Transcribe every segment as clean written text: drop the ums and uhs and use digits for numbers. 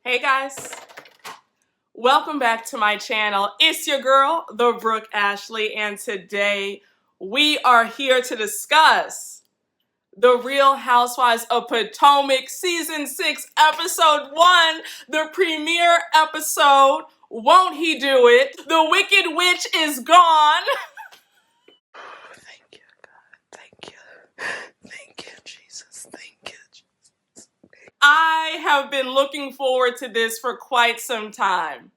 Hey guys, welcome back to my channel. It's your girl, the Brooke Ashley, and today we are here to discuss the Real Housewives of Potomac Season 6, Episode 1, the premiere episode. Won't he do it? The Wicked Witch is gone. Thank you, God. Thank you. Thank you, Jesus. Thank you, Jesus. I have been looking forward to this for quite some time.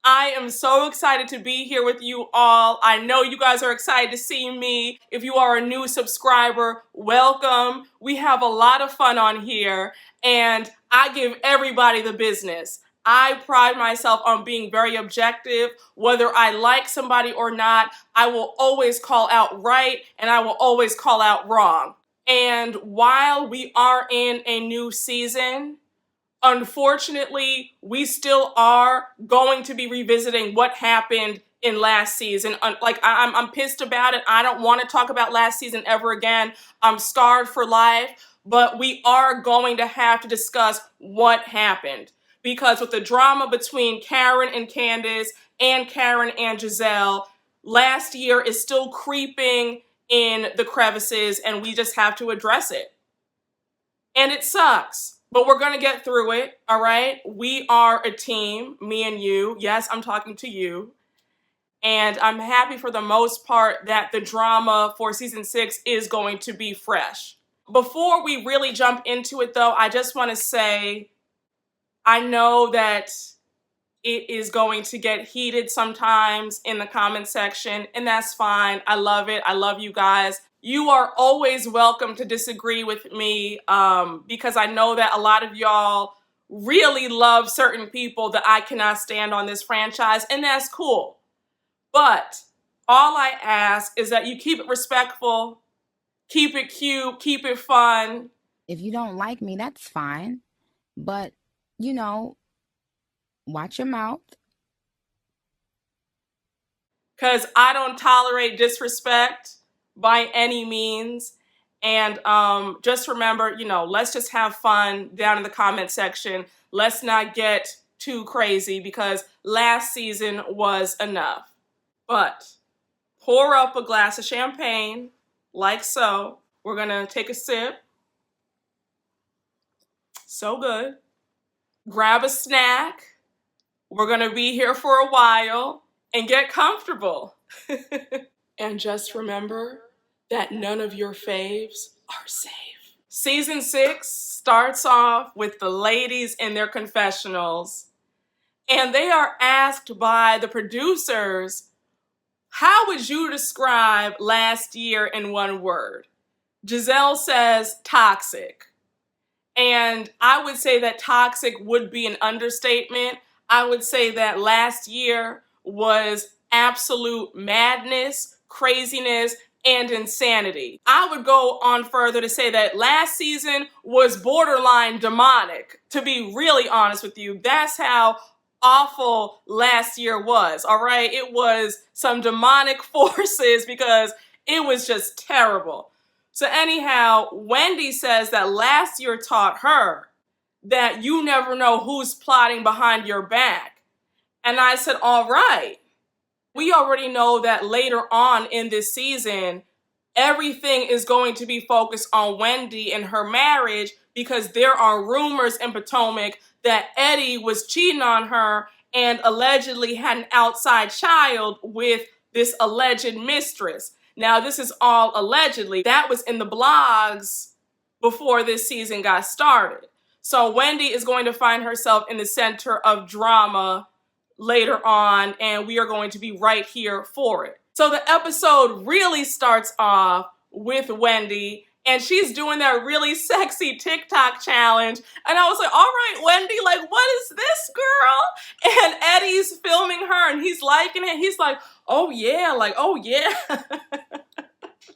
I am so excited to be here with you all. I know you guys are excited to see me. If you are a new subscriber, welcome. We have a lot of fun on here, and I give everybody the business. I pride myself on being very objective. Whether I like somebody or not, I will always call out right, and I will always call out wrong. And while we are in a new season, unfortunately, we still are going to be revisiting what happened in last season. I'm pissed about it. I don't want to talk about last season ever again. I'm scarred for life, but we are going to have to discuss what happened. Because with the drama between Karen and Candiace and Karen and Gizelle, last year is still creeping in the crevices, and we just have to address it. And it sucks, but we're going to get through it, all right? We are a team, me and you. Yes, I'm talking to you. And I'm happy for the most part that the drama for season 6 is going to be fresh. Before we really jump into it, though, I just want to say I know that it is going to get heated sometimes in the comment section, and that's fine. I love it. I love you guys. You are always welcome to disagree with me because I know that a lot of y'all really love certain people that I cannot stand on this franchise, and that's cool. But all I ask is that you keep it respectful, keep it cute, keep it fun. If you don't like me, that's fine. But, watch your mouth. Because I don't tolerate disrespect by any means. And just remember, let's just have fun down in the comment section. Let's not get too crazy because last season was enough. But pour up a glass of champagne, like so. We're going to take a sip. So good. Grab a snack. We're going to be here for a while. And get comfortable. And just remember that none of your faves are safe. Season 6 starts off with the ladies in their confessionals. And they are asked by the producers, how would you describe last year in one word? Gizelle says toxic. And I would say that toxic would be an understatement. I would say that last year was absolute madness, craziness, and insanity. I would go on further to say that last season was borderline demonic, to be really honest with you. That's how awful last year was, all right? It was some demonic forces because it was just terrible. So anyhow, Wendy says that last year taught her that you never know who's plotting behind your back. And I said, all right. We already know that later on in this season, everything is going to be focused on Wendy and her marriage because there are rumors in Potomac that Eddie was cheating on her and allegedly had an outside child with this alleged mistress. Now, this is all allegedly. That was in the blogs before this season got started. So Wendy is going to find herself in the center of drama later on, and we are going to be right here for it. So the episode really starts off with Wendy, and she's doing that really sexy TikTok challenge. And I was like, all right, Wendy, like, what is this, girl? And Eddie's filming her, and he's liking it. He's like, oh yeah,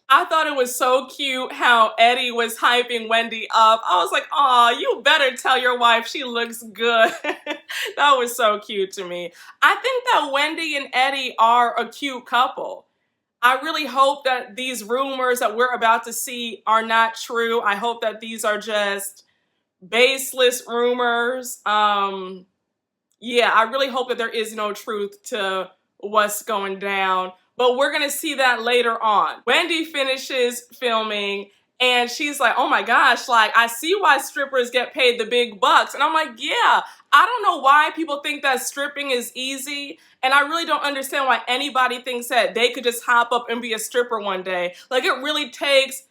I thought it was so cute how Eddie was hyping Wendy up. I was like, aw, you better tell your wife she looks good. That was so cute to me. I think that Wendy and Eddie are a cute couple. I really hope that these rumors that we're about to see are not true. I hope that these are just baseless rumors. Yeah, I really hope that there is no truth to what's going down. But we're going to see that later on. Wendy finishes filming and she's like, oh my gosh, like, I see why strippers get paid the big bucks. And I'm like, yeah, I don't know why people think that stripping is easy. And I really don't understand why anybody thinks that they could just hop up and be a stripper one day. Like, it really takes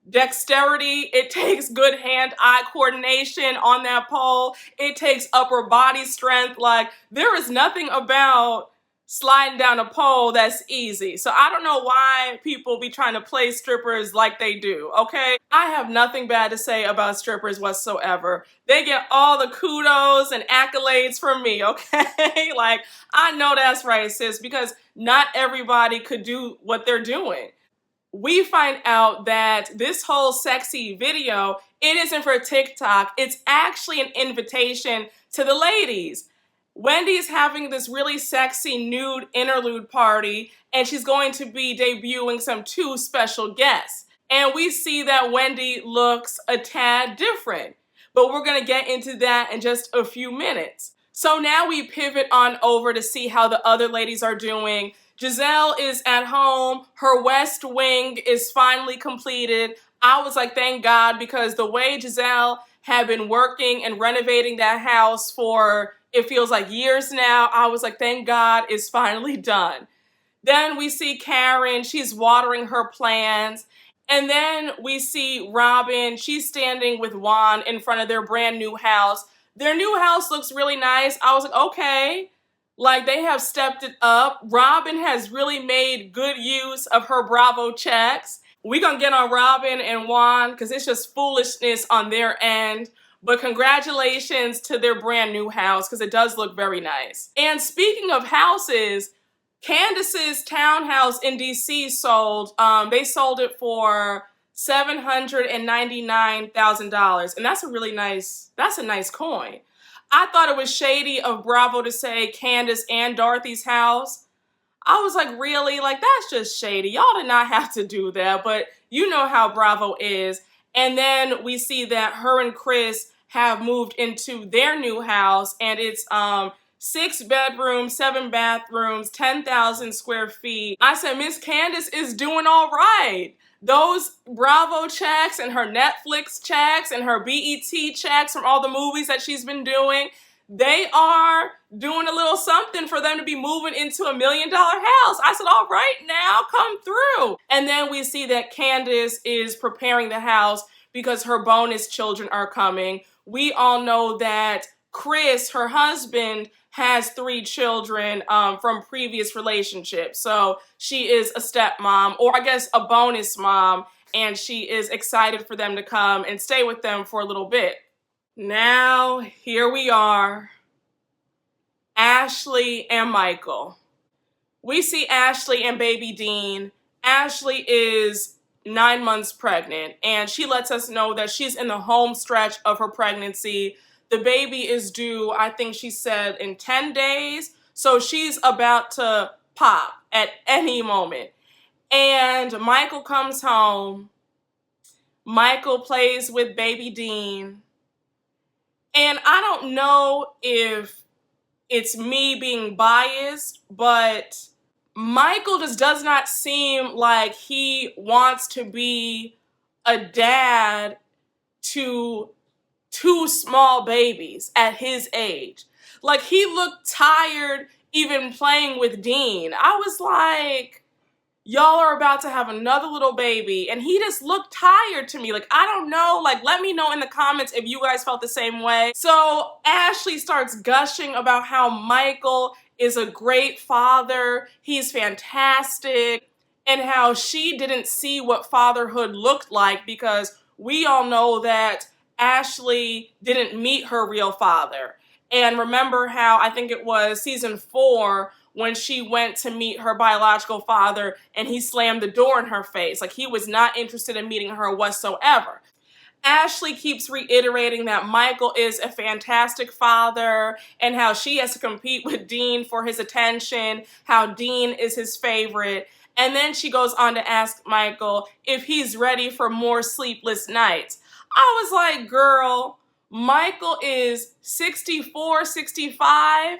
dexterity, it takes good hand-eye coordination on that pole, it takes upper body strength. Like, there is nothing about sliding down a pole that's easy. So I don't know why people be trying to play strippers like they do, okay? I have nothing bad to say about strippers whatsoever. They get all the kudos and accolades from me, okay? Like, I know that's right, sis, because not everybody could do what they're doing. We find out that this whole sexy video, it isn't for TikTok. It's actually an invitation to the ladies. Wendy's having this really sexy nude interlude party, and she's going to be debuting some 2 special guests. And we see that Wendy looks a tad different, but we're going to get into that in just a few minutes. So now we pivot on over to see how the other ladies are doing. Gizelle is at home. Her West Wing is finally completed. I was like, thank God, because the way Gizelle had been working and renovating that house for, it feels like years now, I was like, thank God, it's finally done. Then we see Karen, she's watering her plants. And then we see Robyn, she's standing with Juan in front of their brand new house. Their new house looks really nice. I was like, okay. Like, they have stepped it up. Robyn has really made good use of her Bravo checks. We're going to get on Robyn and Juan because it's just foolishness on their end. But congratulations to their brand new house because it does look very nice. And speaking of houses, Candiace's townhouse in DC sold. They sold it for $799,000. And that's a nice coin. I thought it was shady of Bravo to say Candiace and Dorothy's house. I was like, really? Like, that's just shady. Y'all did not have to do that, but you know how Bravo is. And then we see that her and Chris have moved into their new house, and it's 6 bedrooms, 7 bathrooms, 10,000 square feet. I said, Miss Candiace is doing all right. Those Bravo checks and her Netflix checks and her BET checks from all the movies that she's been doing, they are doing a little something for them to be moving into $1 million house. I said, all right, now come through. And then we see that Candiace is preparing the house because her bonus children are coming. We all know that Chris, her husband, has 3 children from previous relationships. So she is a stepmom, or I guess a bonus mom, and she is excited for them to come and stay with them for a little bit. Now, here we are, Ashley and Michael. We see Ashley and baby Dean. Ashley is 9 months pregnant, and she lets us know that she's in the home stretch of her pregnancy. The baby is due, I think she said, in 10 days. So she's about to pop at any moment. And Michael comes home. Michael plays with baby Dean. And I don't know if it's me being biased, but Michael just does not seem like he wants to be a dad to 2 small babies at his age. Like, he looked tired even playing with Dean. I was like, y'all are about to have another little baby, and he just looked tired to me. Like, I don't know, like, let me know in the comments if you guys felt the same way. So Ashley starts gushing about how Michael is a great father, he's fantastic, and how she didn't see what fatherhood looked like because we all know that Ashley didn't meet her real father. And remember how, I think it was season 4, when she went to meet her biological father and he slammed the door in her face. Like, he was not interested in meeting her whatsoever. Ashley keeps reiterating that Michael is a fantastic father and how she has to compete with Dean for his attention, how Dean is his favorite. And then she goes on to ask Michael if he's ready for more sleepless nights. I was like, girl, Michael is 64, 65.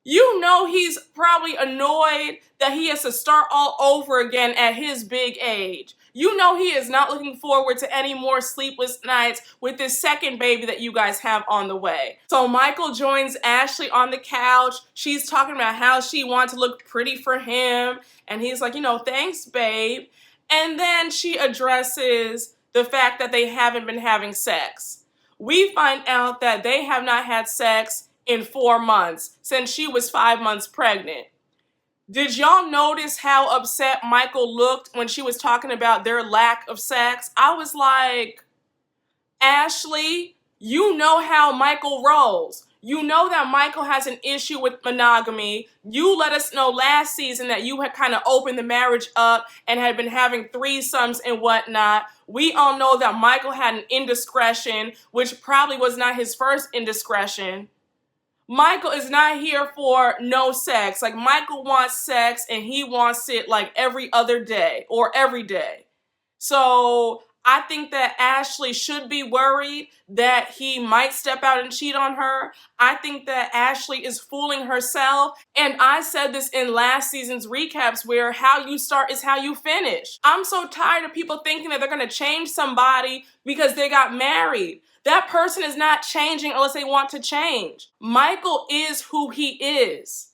You know he's probably annoyed that he has to start all over again at his big age. You know he is not looking forward to any more sleepless nights with this second baby that you guys have on the way. So Michael joins Ashley on the couch. She's talking about how she wants to look pretty for him. And he's like, thanks, babe. And then she addresses the fact that they haven't been having sex. We find out that they have not had sex in 4 months since she was 5 months pregnant. Did y'all notice how upset Michael looked when she was talking about their lack of sex? I was like, Ashley, you know how Michael rolls. You know that Michael has an issue with monogamy. You let us know last season that you had kind of opened the marriage up and had been having threesomes and whatnot. We all know that Michael had an indiscretion, which probably was not his first indiscretion. Michael is not here for no sex. Like, Michael wants sex and he wants it like every other day or every day. So I think that Ashley should be worried that he might step out and cheat on her. I think that Ashley is fooling herself. And I said this in last season's recaps where how you start is how you finish. I'm so tired of people thinking that they're going to change somebody because they got married. That person is not changing unless they want to change. Michael is who he is.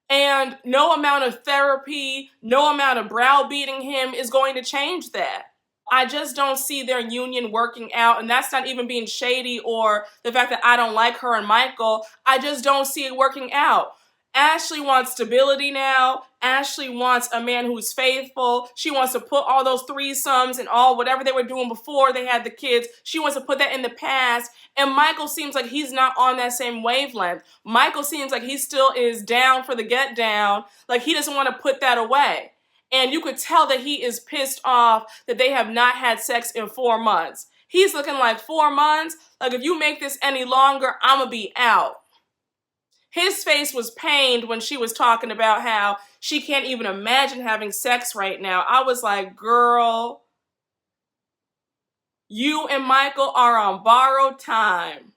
And no amount of therapy, no amount of browbeating him is going to change that. I just don't see their union working out, and that's not even being shady or the fact that I don't like her and Michael. I just don't see it working out. Ashley wants stability now. Ashley wants a man who's faithful. She wants to put all those threesomes and all whatever they were doing before they had the kids. She wants to put that in the past. And Michael seems like he's not on that same wavelength. Michael seems like he still is down for the get down. Like, he doesn't want to put that away. And you could tell that he is pissed off that they have not had sex in 4 months. He's looking like 4 months. Like, if you make this any longer, I'm going to be out. His face was pained when she was talking about how she can't even imagine having sex right now. I was like, girl, you and Michael are on borrowed time.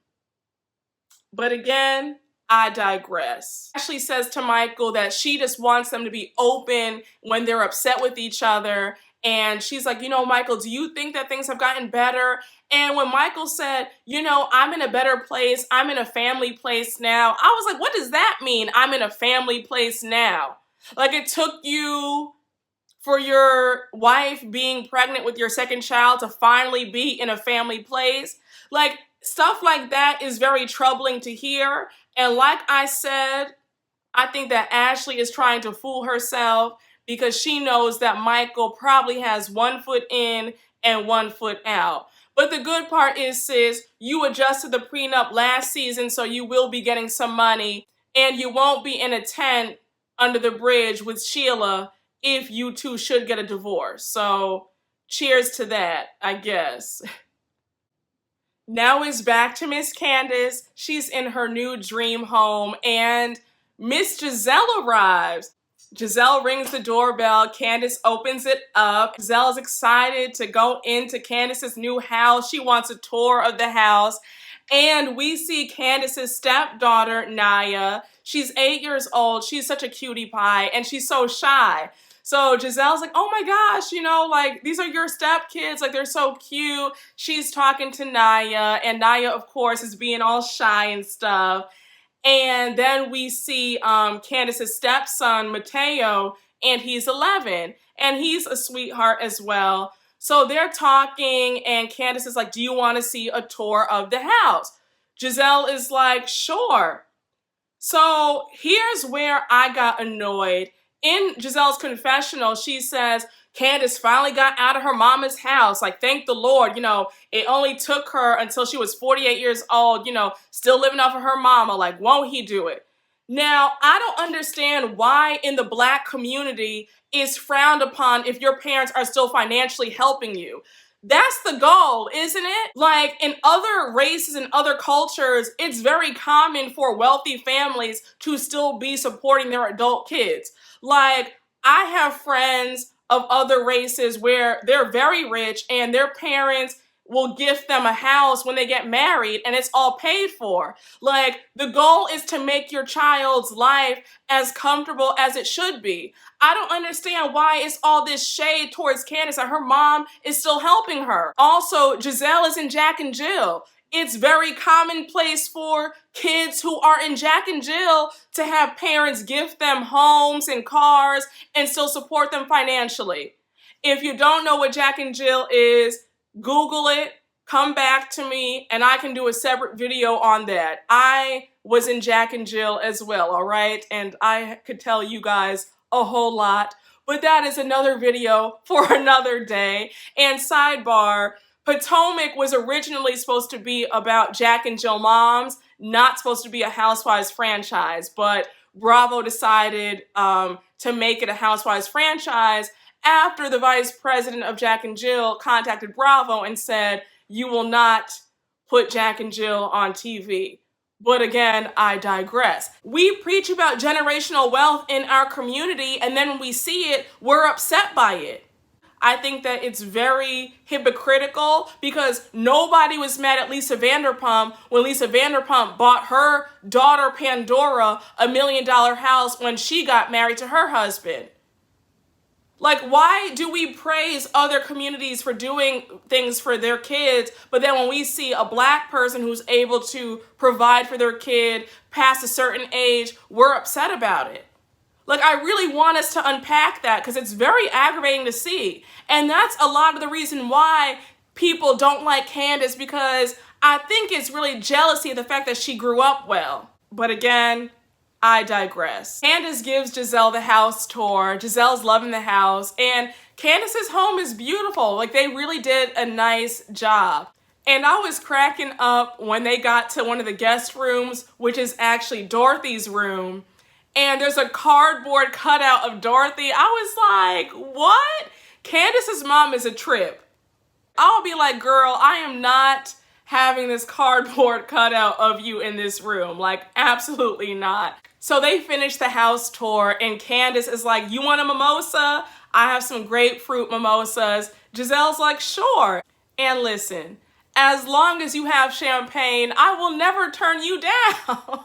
But again, I digress. Ashley says to Michael that she just wants them to be open when they're upset with each other. And she's like, Michael, do you think that things have gotten better? And when Michael said, I'm in a better place, I'm in a family place now, I was like, what does that mean? I'm in a family place now. Like, it took you for your wife being pregnant with your second child to finally be in a family place. Like, stuff like that is very troubling to hear. And like I said, I think that Ashley is trying to fool herself because she knows that Michael probably has 1 foot in and 1 foot out. But the good part is, sis, you adjusted the prenup last season, so you will be getting some money, and you won't be in a tent under the bridge with Sheila if you two should get a divorce. So cheers to that, I guess. Now it's back to Miss Candiace. She's in her new dream home, and Miss Gizelle arrives. Gizelle rings the doorbell. Candiace opens it up. Gizelle is excited to go into Candiace's new house. She wants a tour of the house. And we see Candiace's stepdaughter, Naya. She's 8 years old. She's such a cutie pie, and she's so shy. So Giselle's like, oh my gosh, these are your stepkids. Like, they're so cute. She's talking to Naya, and Naya, of course, is being all shy and stuff. And then we see Candiace's stepson, Mateo, and he's 11. And he's a sweetheart as well. So they're talking, and Candiace is like, do you want to see a tour of the house? Gizelle is like, sure. So here's where I got annoyed. In Giselle's confessional, she says, Candiace finally got out of her mama's house. Like, thank the Lord. It only took her until she was 48 years old, still living off of her mama. Like, won't he do it? Now, I don't understand why in the Black community it's frowned upon if your parents are still financially helping you. That's the goal, isn't it? Like, in other races and other cultures, it's very common for wealthy families to still be supporting their adult kids. Like, I have friends of other races where they're very rich and their parents will gift them a house when they get married and it's all paid for. Like, the goal is to make your child's life as comfortable as it should be. I don't understand why it's all this shade towards Candiace and her mom is still helping her. Also, Gizelle is in Jack and Jill. It's very commonplace for kids who are in Jack and Jill to have parents gift them homes and cars and still support them financially. If you don't know what Jack and Jill is, Google it, come back to me, and I can do a separate video on that. I was in Jack and Jill as well, all right? And I could tell you guys a whole lot, but that is another video for another day. And sidebar, Potomac was originally supposed to be about Jack and Jill moms, not supposed to be a Housewives franchise, but Bravo decided to make it a Housewives franchise after the vice president of Jack and Jill contacted Bravo and said, you will not put Jack and Jill on TV. But again, I digress. We preach about generational wealth in our community, and then when we see it, we're upset by it. I think that it's very hypocritical because nobody was mad at Lisa Vanderpump when Lisa Vanderpump bought her daughter Pandora $1 million house when she got married to her husband. Like, why do we praise other communities for doing things for their kids, but then when we see a Black person who's able to provide for their kid past a certain age, we're upset about it? Like, I really want us to unpack that because it's very aggravating to see. And that's a lot of the reason why people don't like Candiace, because I think it's really jealousy of the fact that she grew up well. But again, I digress. Candiace gives Gizelle the house tour. Gizelle's loving the house, and Candiace's home is beautiful. Like, they really did a nice job. And I was cracking up when they got to one of the guest rooms, which is actually Dorothy's room, and there's a cardboard cutout of Dorothy. I was like, what? Candiace's mom is a trip. I'll be like, girl, I am not having this cardboard cutout of you in this room. Like, absolutely not. So they finish the house tour, and Candiace is like, you want a mimosa? I have some grapefruit mimosas. Gizelle's like, sure. And listen, as long as you have champagne, I will never turn you down.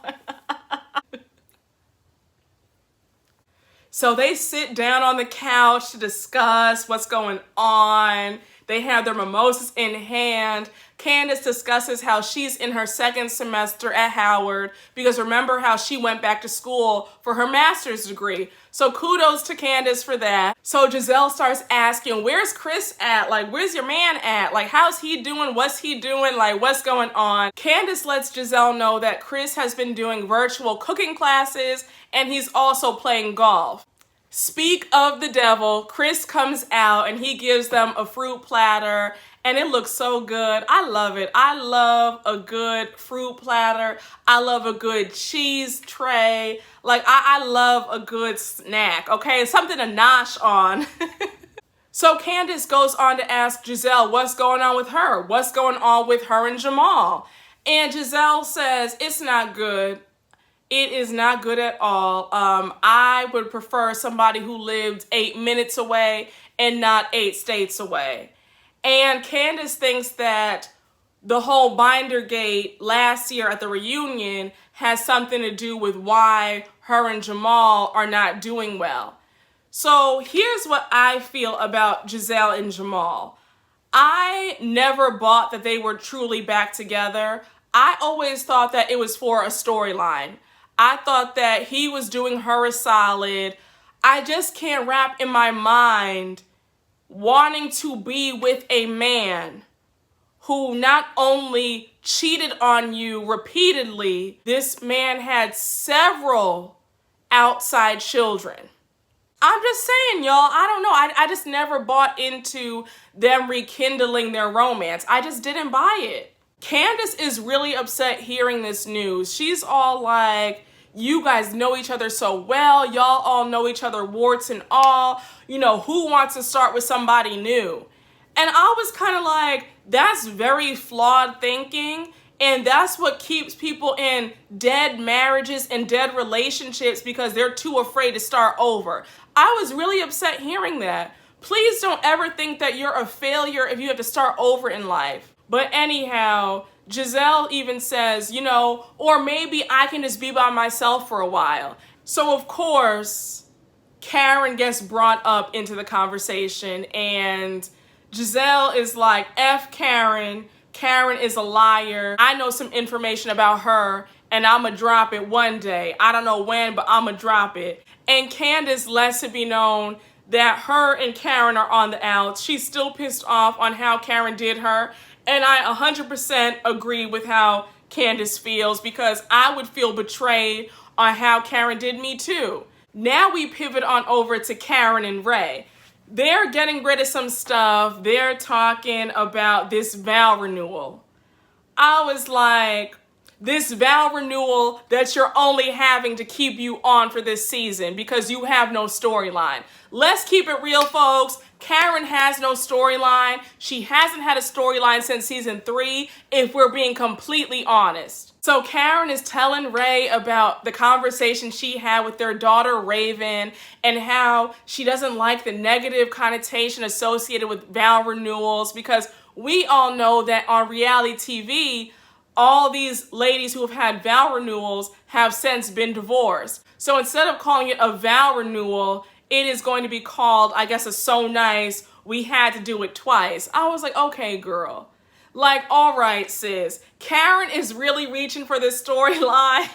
So they sit down on the couch to discuss what's going on. They have their mimosas in hand. Candiace discusses how she's in her second semester at Howard because remember how she went back to school for her master's degree. So kudos to Candiace for that. So Gizelle starts asking, where's Chris at? Like, where's your man at? Like, how's he doing? What's he doing? Like, what's going on? Candiace lets Gizelle know that Chris has been doing virtual cooking classes and he's also playing golf. Speak of the devil, Chris comes out and he gives them a fruit platter and it looks so good. I love it. I love a good fruit platter. I love a good cheese tray. Like, I love a good snack, okay? It's something to nosh on. So Candiace goes on to ask Gizelle what's going on with her. What's going on with her and Jamal? And Gizelle says, it's not good. It is not good at all. I would prefer somebody who lived 8 minutes away and not 8 states away. And Candiace thinks that the whole Bindergate last year at the reunion has something to do with why her and Jamal are not doing well. So here's what I feel about Gizelle and Jamal. I never bought that they were truly back together. I always thought that it was for a storyline. I thought that he was doing her a solid. I just can't wrap in my mind wanting to be with a man who not only cheated on you repeatedly, this man had several outside children. I'm just saying, y'all, I don't know. I just never bought into them rekindling their romance. I just didn't buy it. Candiace is really upset hearing this news. She's all like, you guys know each other so well. Y'all all know each other warts and all. You know, who wants to start with somebody new? And I was kind of like, that's very flawed thinking. And that's what keeps people in dead marriages and dead relationships because they're too afraid to start over. I was really upset hearing that. Please don't ever think that you're a failure if you have to start over in life. But anyhow, Gizelle even says, you know, or maybe I can just be by myself for a while. So of course, Karen gets brought up into the conversation, and Gizelle is like, F Karen. Karen is a liar. I know some information about her, and I'ma drop it one day. I don't know when, but I'ma drop it. And Candiace lets it be known that her and Karen are on the outs. She's still pissed off on how Karen did her, and I 100% agree with how Candiace feels, because I would feel betrayed on how Karen did me too. Now we pivot on over to Karen and Ray. They're getting rid of some stuff. They're talking about this vow renewal. I was like, this vow renewal that you're only having to keep you on for this season because you have no storyline. Let's keep it real, folks. Karen has no storyline. She hasn't had a storyline since season 3, if we're being completely honest. So Karen is telling Ray about the conversation she had with their daughter Raven, and how she doesn't like the negative connotation associated with vow renewals, because we all know that on reality TV, all these ladies who have had vow renewals have since been divorced. So instead of calling it a vow renewal, it is going to be called, I guess, a so nice, we had to do it twice. I was like, okay, girl. Like, all right, sis. Karen is really reaching for this storyline.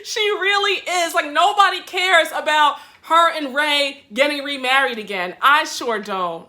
She really is. Like, nobody cares about her and Ray getting remarried again. I sure don't.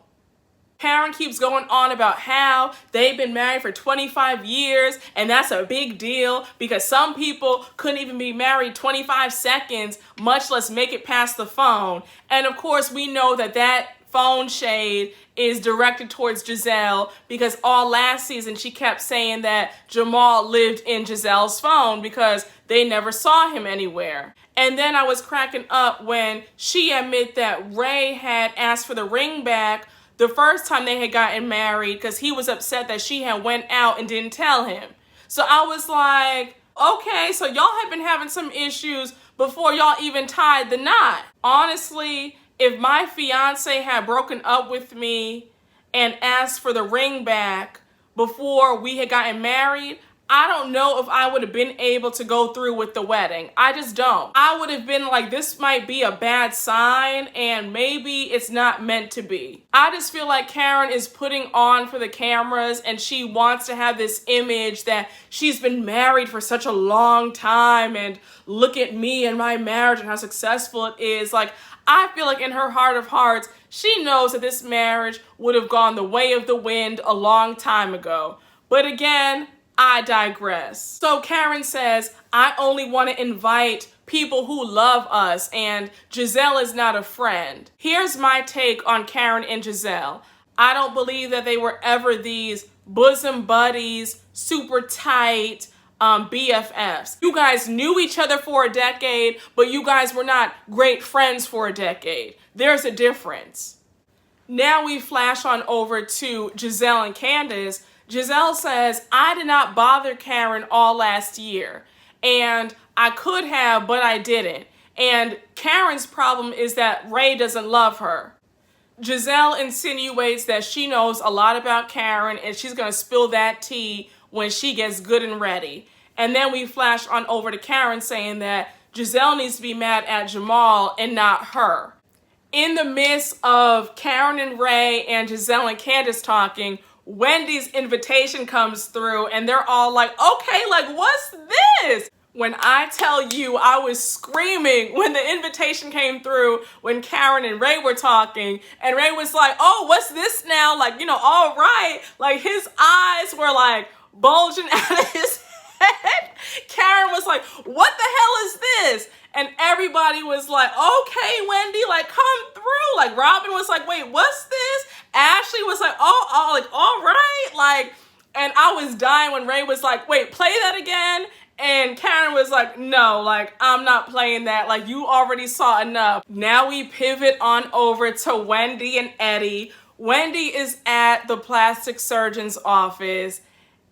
Karen keeps going on about how they've been married for 25 years, and that's a big deal because some people couldn't even be married 25 seconds, much less make it past the phone. And of course, we know that that phone shade is directed towards Gizelle, because all last season she kept saying that Jamal lived in Gizelle's phone because they never saw him anywhere. And then I was cracking up when she admitted that Ray had asked for the ring back the first time they had gotten married because he was upset that she had went out and didn't tell him. So I was like, okay, so y'all have been having some issues before y'all even tied the knot. Honestly, if my fiance had broken up with me and asked for the ring back before we had gotten married, I don't know if I would have been able to go through with the wedding. I just don't. I would have been like, this might be a bad sign and maybe it's not meant to be. I just feel like Karen is putting on for the cameras, and she wants to have this image that she's been married for such a long time and look at me and my marriage and how successful it is. Like, I feel like in her heart of hearts, she knows that this marriage would have gone the way of the wind a long time ago. But again, I digress. So Karen says, I only want to invite people who love us, and Gizelle is not a friend. Here's my take on Karen and Gizelle. I don't believe that they were ever these bosom buddies, super tight BFFs. You guys knew each other for a decade, but you guys were not great friends for a decade. There's a difference. Now we flash on over to Gizelle and Candiace. Gizelle says, I did not bother Karen all last year, and I could have, but I didn't. And Karen's problem is that Ray doesn't love her. Gizelle insinuates that she knows a lot about Karen, and she's going to spill that tea when she gets good and ready. And then we flash on over to Karen saying that Gizelle needs to be mad at Jamal and not her. In the midst of Karen and Ray and Gizelle and Candiace talking, Wendy's invitation comes through and they're all like, okay, like, what's this? When I tell you I was screaming when the invitation came through when Karen and Ray were talking, and Ray was like, oh, what's this now? Like, you know, all right. Like, his eyes were like bulging out of his head. Karen was like, what the hell is this? And everybody was like, okay, Wendy, like, come through. Like, Robyn was like, wait, what's this? Ashley was like, like, all right. Like, and I was dying when Ray was like, wait, play that again. And Karen was like, no, like, I'm not playing that. Like, you already saw enough. Now we pivot on over to Wendy and Eddie. Wendy is at the plastic surgeon's office,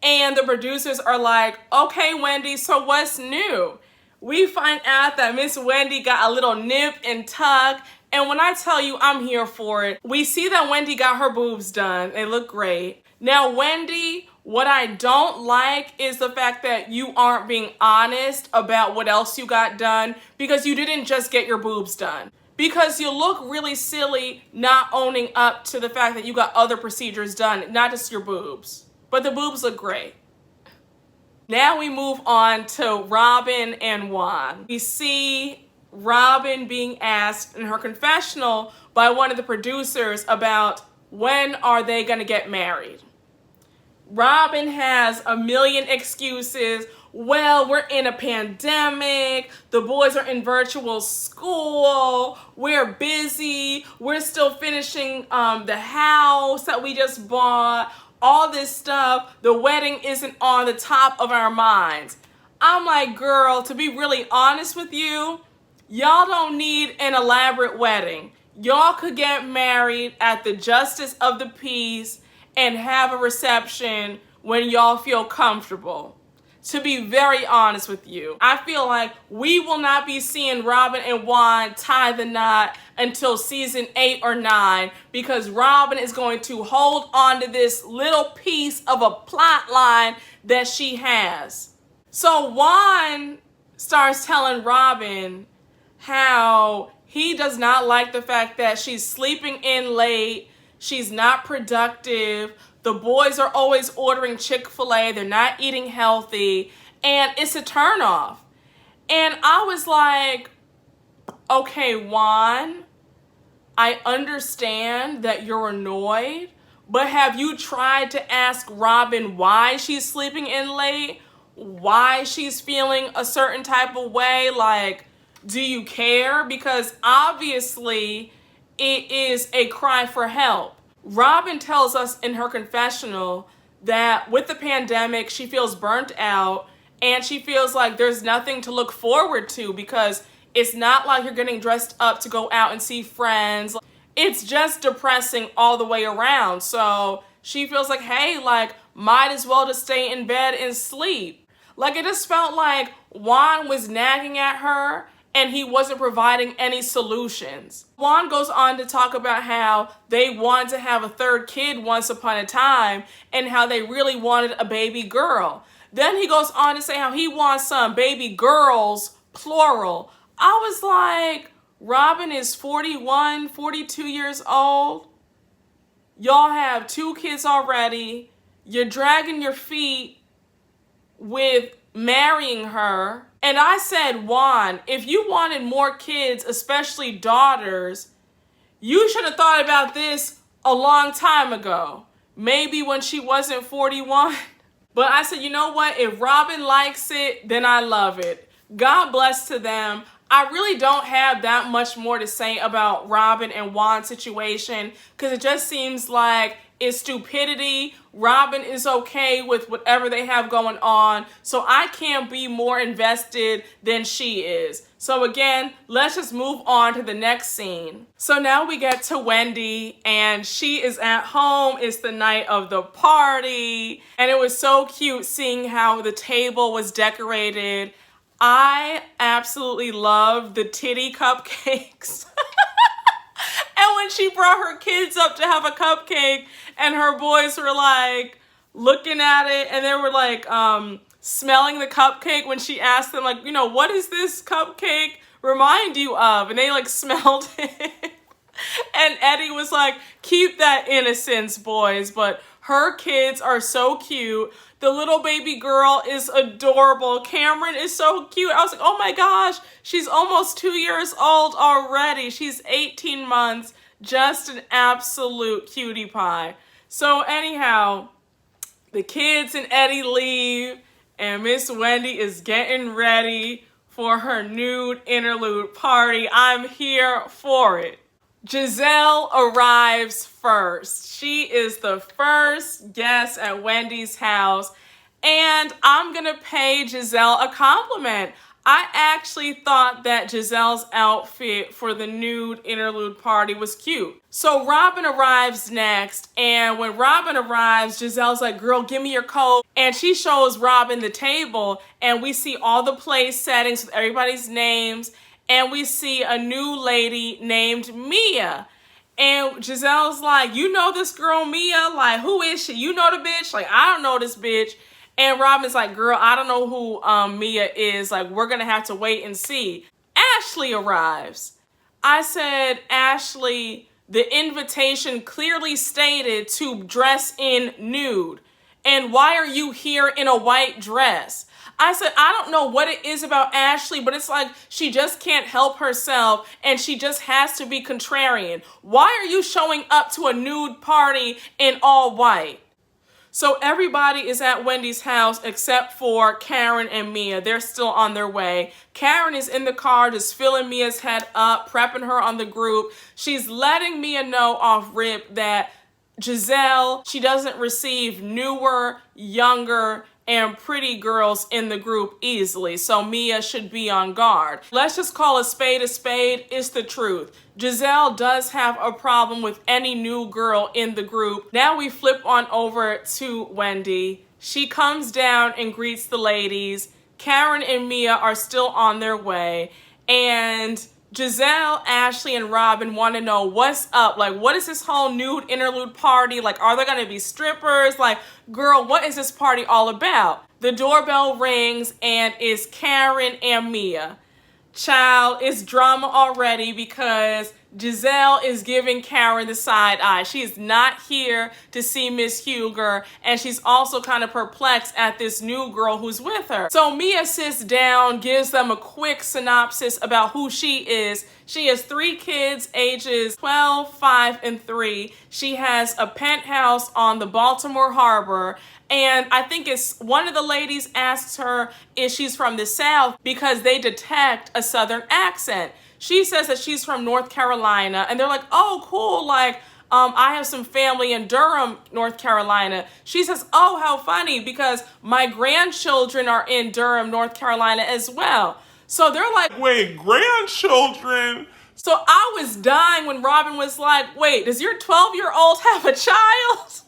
and the producers are like, okay, Wendy, so what's new? We find out that Miss Wendy got a little nip and tuck, And when I tell you I'm here for it, we see that Wendy got her boobs done. They look great. Now, Wendy, what I don't like is the fact that you aren't being honest about what else you got done, because you didn't just get your boobs done. Because you look really silly not owning up to the fact that you got other procedures done, not just your boobs. But the boobs look great. Now we move on to Robyn and Juan. We see Robyn being asked in her confessional by one of the producers about when are they gonna get married. Robyn has a million excuses. Well, we're in a pandemic. The boys are in virtual school. We're busy. We're still finishing the house that we just bought. All this stuff. The wedding isn't on the top of our minds. I'm like, girl, to be really honest with you, y'all don't need an elaborate wedding. Y'all could get married at the Justice of the Peace and have a reception when y'all feel comfortable. To be very honest with you, I feel like we will not be seeing Robyn and Juan tie the knot until season 8 or 9, because Robyn is going to hold on to this little piece of a plot line that she has. So Juan starts telling Robyn how he does not like the fact that she's sleeping in late, she's not productive, the boys are always ordering Chick-fil-A, they're not eating healthy, and it's a turnoff. And I was like, okay, Juan, I understand that you're annoyed, but have you tried to ask Robyn why she's sleeping in late? Why she's feeling a certain type of way? Like, do you care? Because obviously it is a cry for help. Robyn tells us in her confessional that with the pandemic, she feels burnt out and she feels like there's nothing to look forward to, because it's not like you're getting dressed up to go out and see friends. It's just depressing all the way around. So she feels like, hey, like, might as well just stay in bed and sleep. Like, it just felt like Juan was nagging at her and he wasn't providing any solutions. Juan goes on to talk about how they wanted to have a third kid once upon a time and how they really wanted a baby girl. Then he goes on to say how he wants some baby girls, plural. I was like, Robyn is 41, 42 years old. Y'all have 2 kids already. You're dragging your feet with marrying her. And I said, Juan, if you wanted more kids, especially daughters, you should have thought about this a long time ago. Maybe when she wasn't 41. But I said, you know what? If Robyn likes it, then I love it. God bless to them. I really don't have that much more to say about Robyn and Juan's situation, because it just seems like it's stupidity. Robyn is okay with whatever they have going on, so I can't be more invested than she is. So again, let's just move on to the next scene. So now we get to Wendy, and she is at home. It's the night of the party, and it was so cute seeing how the table was decorated. I absolutely love the titty cupcakes. And when she brought her kids up to have a cupcake and her boys were like looking at it and they were like smelling the cupcake when she asked them, like, you know, what does this cupcake remind you of? And they like smelled it. And Eddie was like, keep that innocence, boys. But her kids are so cute. The little baby girl is adorable. Cameron is so cute. I was like, oh my gosh, she's almost 2 years old already. She's 18 months. Just an absolute cutie pie. So anyhow, the kids and Eddie leave, and Miss Wendy is getting ready for her nude interlude party. I'm here for it. Gizelle arrives first. She is the first guest at Wendy's house, and I'm gonna pay Gizelle a compliment. I actually thought that Gizelle's outfit for the nude interlude party was cute. So Robyn arrives next, and when Robyn arrives, Gizelle's like, girl, give me your coat. And she shows Robyn the table, and we see all the place settings with everybody's names. and we see a new lady named Mia. And Gizelle's like, you know this girl Mia? Like, who is she? You know the bitch? Like, I don't know this bitch. And Robyn's like, girl, I don't know who Mia is. Like, we're going to have to wait and see. Ashley arrives. I said, Ashley, the invitation clearly stated to dress in nude. And why are you here in a white dress? I said, I don't know what it is about Ashley, but it's like she just can't help herself and she just has to be contrarian. Why are you showing up to a nude party in all white? So everybody is at Wendy's house except for Karen and Mia. They're still on their way. Karen is in the car just filling Mia's head up, prepping her on the group. She's letting Mia know off rip that Gizelle, she doesn't receive newer, younger, and pretty girls in the group easily, so Mia should be on guard. Let's just call a spade. It's the truth. Gizelle does have a problem with any new girl in the group. Now we flip on over to Wendy. She comes down and greets the ladies. Karen and Mia are still on their way, and Gizelle, Ashley, and Robyn want to know what's up. Like, what is this whole nude interlude party? Like, are there going to be strippers? Like, girl, what is this party all about? The doorbell rings and it's Karen and Mia. Child, it's drama already because Gizelle is giving Karen the side eye. She is not here to see Miss Huger, and she's also kind of perplexed at this new girl who's with her. So Mia sits down, gives them a quick synopsis about who she is. She has 3 kids, ages 12, 5, and 3. She has a penthouse on the Baltimore Harbor. And I think it's one of the ladies asked her if she's from the South because they detect a Southern accent. She says that she's from North Carolina, and they're like, oh, cool. Like, I have some family in Durham, North Carolina. She says, oh, how funny, because my grandchildren are in Durham, North Carolina as well. So they're like, wait, grandchildren? So I was dying when Robyn was like, wait, does your 12-year-old have a child?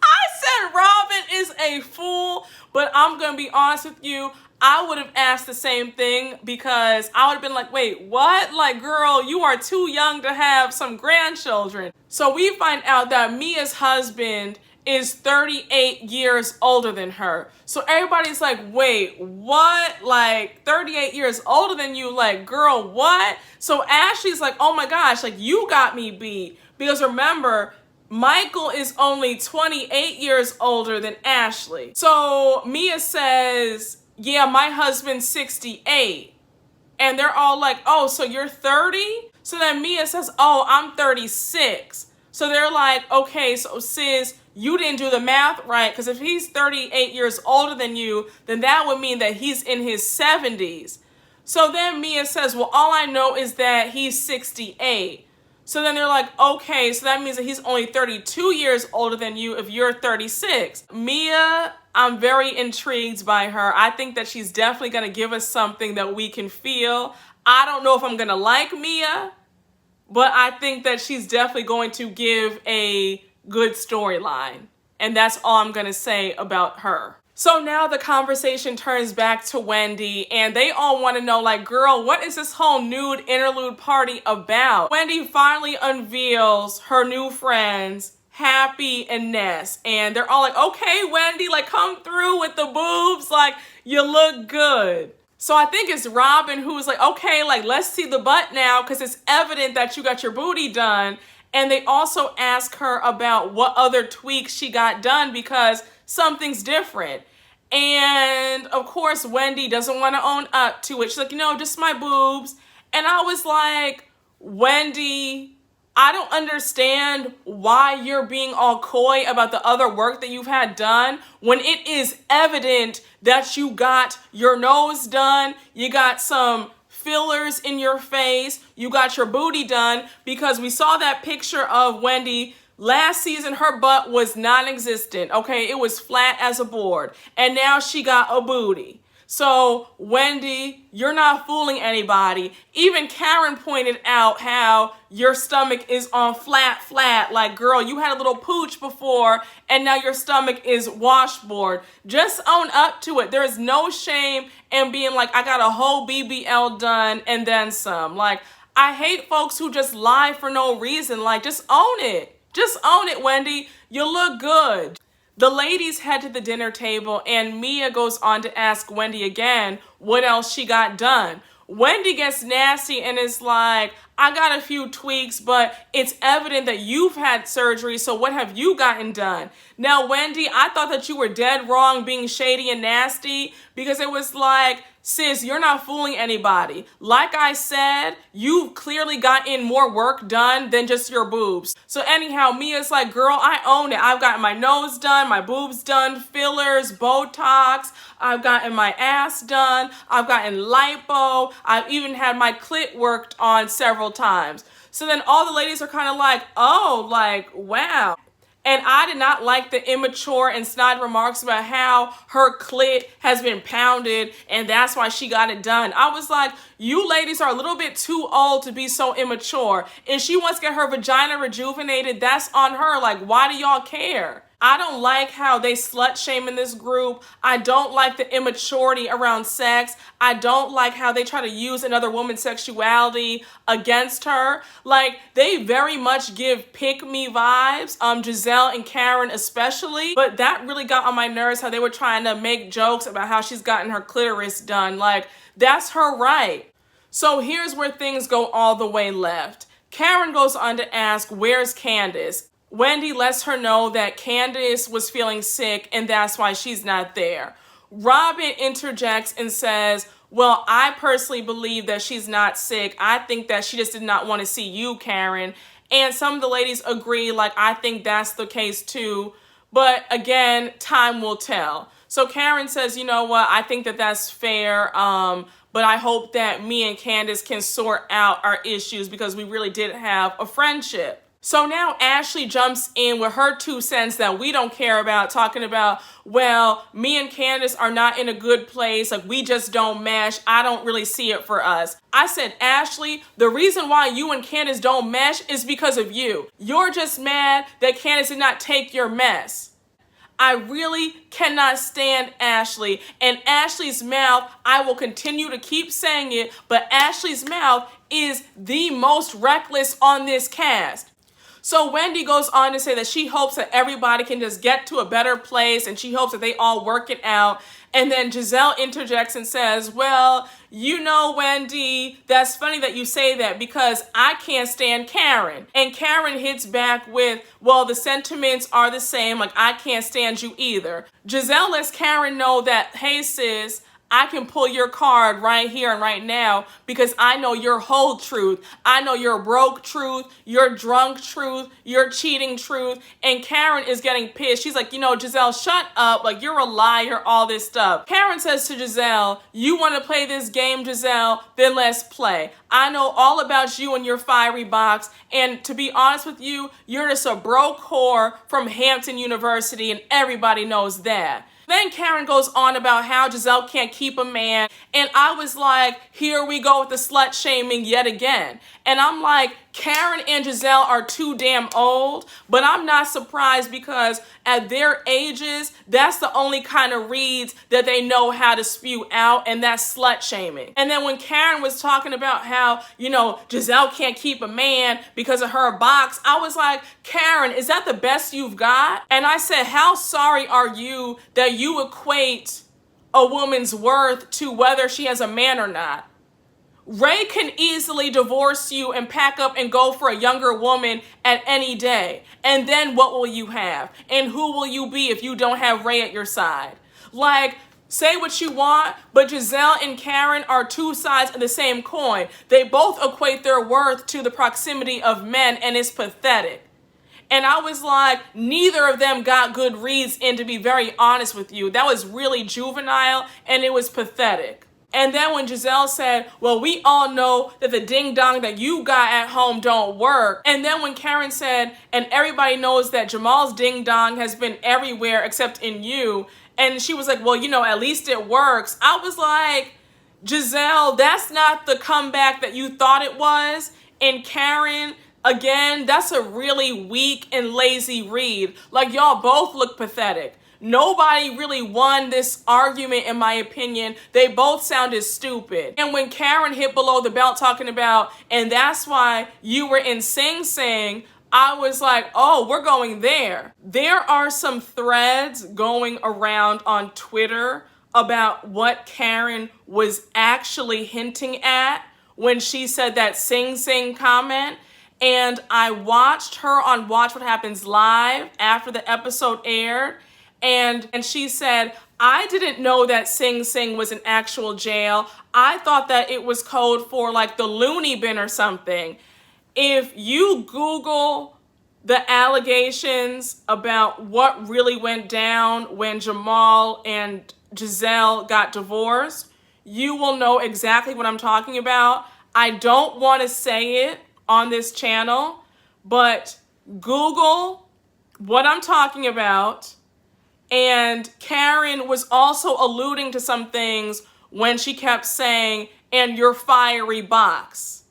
I said Robyn is a fool, but I'm going to be honest with you. I would have asked the same thing because I would have been like, wait, what? Like, girl, you are too young to have some grandchildren. So we find out that Mia's husband is 38 years older than her. So everybody's like, wait, what? Like, 38 years older than you? Like, girl, what? So Ashley's like, oh my gosh, like, you got me beat. Because remember, Michael is only 28 years older than Ashley. So Mia says, yeah, my husband's 68. And they're all like, oh, so you're 30? So then Mia says, oh, I'm 36. So they're like, okay, so sis, you didn't do the math right, because if he's 38 years older than you, then that would mean that he's in his 70s. So then Mia says, well, all I know is that he's 68. So then they're like, okay, so that means that he's only 32 years older than you if you're 36. Mia, I'm very intrigued by her. I think that she's definitely going to give us something that we can feel. I don't know if I'm going to like Mia, but I think that she's definitely going to give a good storyline. And that's all I'm going to say about her. So now the conversation turns back to Wendy, and they all want to know, like, girl, what is this whole nude interlude party about? Wendy finally unveils her new friends, Happy and Ness, and they're all like, okay, Wendy, like, come through with the boobs, like, you look good. So I think it's Robyn who's like, okay, like, let's see the butt now, because it's evident that you got your booty done. And they also ask her about what other tweaks she got done because something's different. And of course, Wendy doesn't want to own up to it. She's like, you know, just my boobs. And I was like, Wendy, I don't understand why you're being all coy about the other work that you've had done when it is evident that you got your nose done, you got some fillers in your face, you got your booty done, because we saw that picture of Wendy last season. Her butt was non-existent, okay? It was flat as a board, and now she got a booty. So, Wendy, you're not fooling anybody. Even Karen pointed out how your stomach is on flat. Like, girl, you had a little pooch before, and now your stomach is washboard. Just own up to it. There is no shame in being like, I got a whole BBL done and then some. Like, I hate folks who just lie for no reason. Like, just own it. Just own it, Wendy. You look good. The ladies head to the dinner table, and Mia goes on to ask Wendy again what else she got done. Wendy gets nasty and is like, I got a few tweaks, but it's evident that you've had surgery, so what have you gotten done? Now, Wendy, I thought that you were dead wrong being shady and nasty, because it was like, sis, you're not fooling anybody. Like I said, you've clearly gotten more work done than just your boobs. So anyhow, Mia's like, girl, I own it. I've gotten my nose done, my boobs done, fillers, Botox. I've gotten my ass done. I've gotten lipo. I've even had my clit worked on several times. So then all the ladies are kind of like, oh, like, wow. And I did not like the immature and snide remarks about how her clit has been pounded and that's why she got it done. I was like, you ladies are a little bit too old to be so immature. If she wants to get her vagina rejuvenated, that's on her. Like, why do y'all care? I don't like how they slut shame in this group. I don't like the immaturity around sex. I don't like how they try to use another woman's sexuality against her. Like, they very much give pick me vibes, Gizelle and Karen especially. But that really got on my nerves, how they were trying to make jokes about how she's gotten her clitoris done. Like, that's her right. So here's where things go all the way left. Karen goes on to ask, where's Candiace? Wendy lets her know that Candiace was feeling sick and that's why she's not there. Robyn interjects and says, well, I personally believe that she's not sick. I think that she just did not want to see you, Karen. And some of the ladies agree, like, I think that's the case too. But again, time will tell. So Karen says, you know what, I think that that's fair. But I hope that me and Candiace can sort out our issues because we really did have a friendship. So now Ashley jumps in with her 2 cents that we don't care about, talking about, well, me and Candiace are not in a good place. Like, we just don't mesh. I don't really see it for us. I said, Ashley, the reason why you and Candiace don't mesh is because of you. You're just mad that Candiace did not take your mess. I really cannot stand Ashley. And Ashley's mouth, I will continue to keep saying it, but Ashley's mouth is the most reckless on this cast. So Wendy goes on to say that she hopes that everybody can just get to a better place and she hopes that they all work it out. And then Gizelle interjects and says, well, you know, Wendy, that's funny that you say that because I can't stand Karen. And Karen hits back with, well, the sentiments are the same. Like, I can't stand you either. Gizelle lets Karen know that, hey, sis, I can pull your card right here and right now because I know your whole truth. I know your broke truth, your drunk truth, your cheating truth. And Karen is getting pissed. She's like, you know, Gizelle, shut up. Like, you're a liar, all this stuff. Karen says to Gizelle, you want to play this game, Gizelle? Then let's play. I know all about you and your fiery box. And to be honest with you, you're just a broke whore from Hampton University and everybody knows that. Then Karen goes on about how Gizelle can't keep a man. And I was like, here we go with the slut shaming yet again. And I'm like, Karen and Gizelle are too damn old, but I'm not surprised because at their ages, that's the only kind of reads that they know how to spew out, and that's slut shaming. And then when Karen was talking about how, you know, Gizelle can't keep a man because of her box, I was like, Karen, is that the best you've got? And I said, how sorry are you that you equate a woman's worth to whether she has a man or not? Ray can easily divorce you and pack up and go for a younger woman at any day. And then what will you have? And who will you be if you don't have Ray at your side? Like, say what you want, but Gizelle and Karen are 2 sides of the same coin. They both equate their worth to the proximity of men, and it's pathetic. And I was like, neither of them got good reads in, to be very honest with you. That was really juvenile, and it was pathetic. And then when Gizelle said, well, we all know that the ding dong that you got at home don't work. And then when Karen said, and everybody knows that Jamal's ding dong has been everywhere except in you. And she was like, well, you know, at least it works. I was like, Gizelle, that's not the comeback that you thought it was. And Karen, again, that's a really weak and lazy read. Like, y'all both look pathetic. Nobody really won this argument, in my opinion. They both sounded stupid. And when Karen hit below the belt talking about, and that's why you were in Sing Sing, I was like, oh, we're going there. There are some threads going around on Twitter about what Karen was actually hinting at when she said that Sing Sing comment. And I watched her on Watch What Happens Live after the episode aired. And she said, I didn't know that Sing Sing was an actual jail. I thought that it was code for like the loony bin or something. If you Google the allegations about what really went down when Jamal and Gizelle got divorced, you will know exactly what I'm talking about. I don't want to say it on this channel, but Google what I'm talking about. And Karen was also alluding to some things when she kept saying, and your fiery box.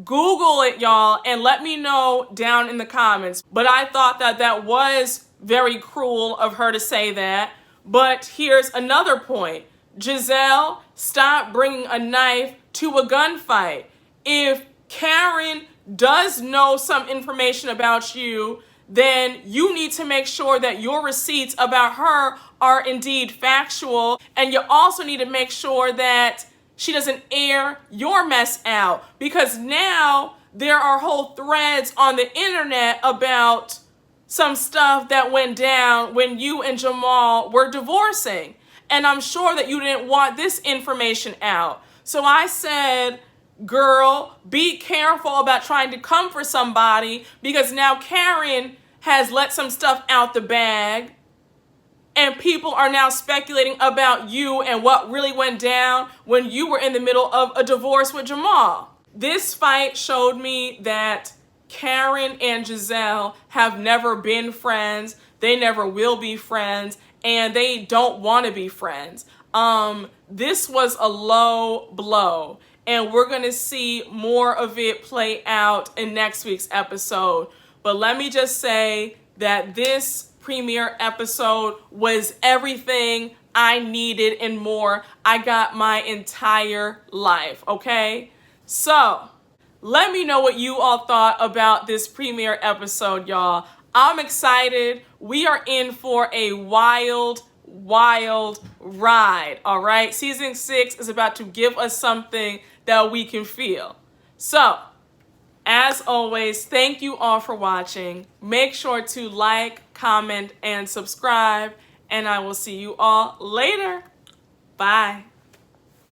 Google it, y'all, and let me know down in the comments. But I thought that that was very cruel of her to say that. But here's another point. Gizelle, stop bringing a knife to a gunfight. If Karen does know some information about you, then you need to make sure that your receipts about her are indeed factual. And you also need to make sure that she doesn't air your mess out. Because now there are whole threads on the internet about some stuff that went down when you and Jamal were divorcing. And I'm sure that you didn't want this information out. So I said, girl, be careful about trying to come for somebody, because now Karen has let some stuff out the bag and people are now speculating about you and what really went down when you were in the middle of a divorce with Jamal. This fight showed me that Karen and Gizelle have never been friends. They never will be friends, and they don't want to be friends. This was a low blow, and we're going to see more of it play out in next week's episode. But let me just say that this premiere episode was everything I needed and more. I got my entire life, okay? So, let me know what you all thought about this premiere episode, y'all. I'm excited. We are in for a wild ride, all right? Season 6 is about to give us something that we can feel. So, as always, thank you all for watching. Make sure to like, comment, and subscribe, and I will see you all later. Bye.